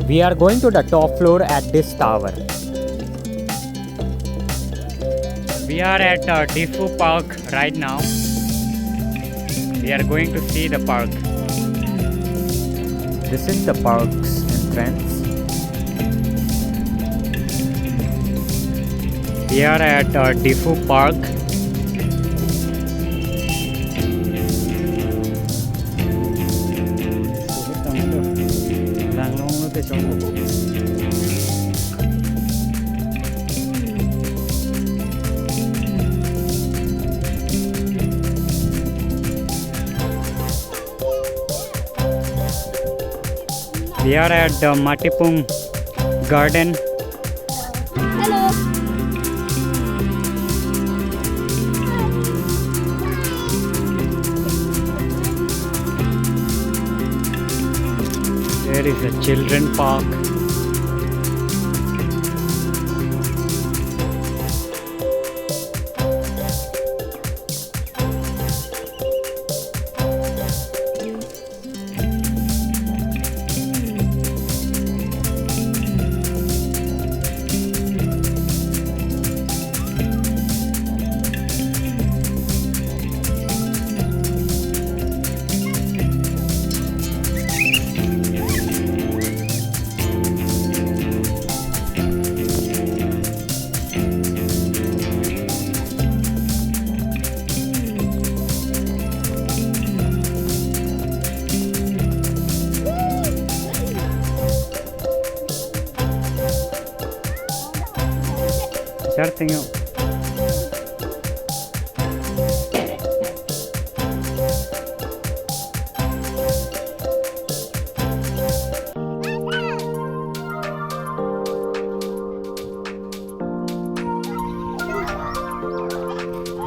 We are going to the top floor at this tower. We are at Diphu Park right now. We are going to see the park. This is the park's entrance. We are at Diphu Park. We are at the Matipung garden. Hello. There is a children park. Starting out.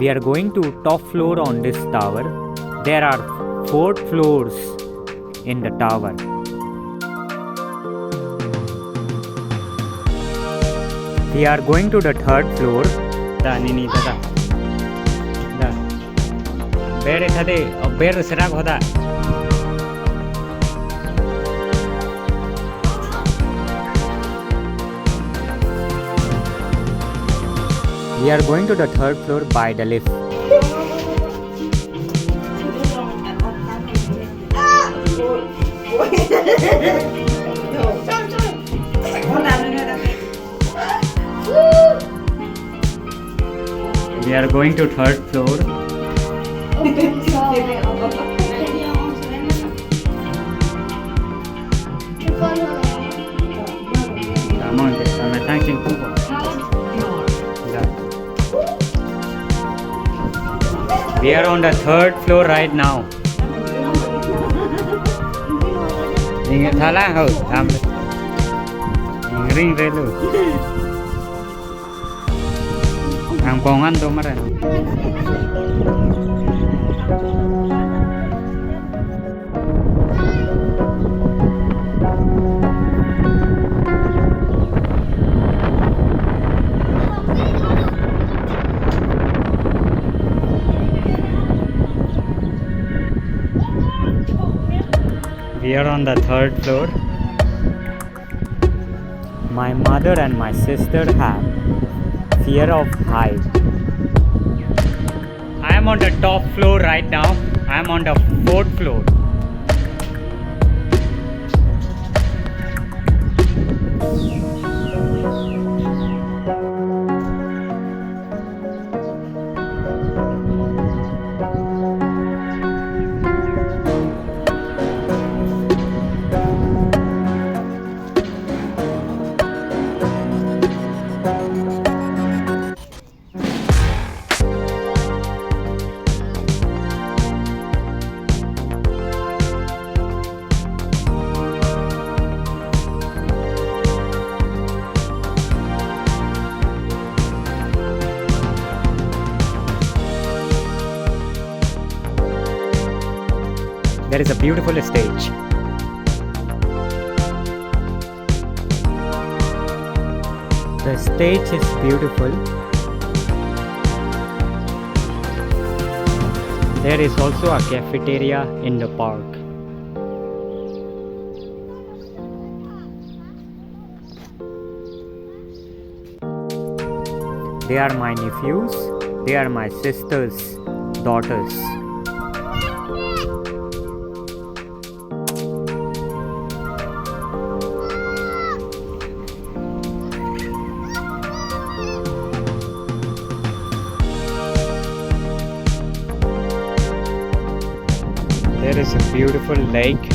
We are going to top floor on this tower. There are 4 floors in the tower. We are going to the 3rd floor. We are going to the 3rd floor by the lift. We are going to 3rd floor. We are on the 3rd floor right now. We are on the 3rd floor. My mother and my sister have fear of height. I am on the top floor right now. I am on the 4th floor. There is a beautiful stage. The stage is beautiful. There is also a cafeteria in the park. They are my nephews. They are my sister's daughters. There is a beautiful lake.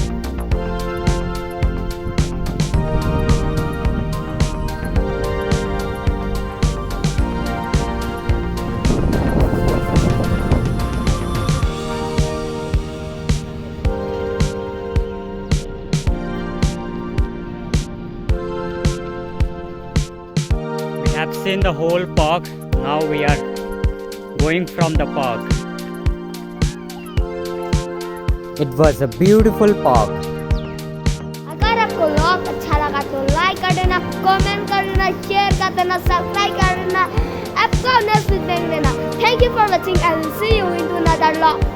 We have seen the whole park. Now we are going from the park. It was a beautiful park. अगर आपको vlog अच्छा लगा तो like कर देना, comment कर देना, share कर देना, सब्सक्राइब कर देना, आपको नेक्स्ट वीक देख लेना. Thank you for watching and see you in another vlog.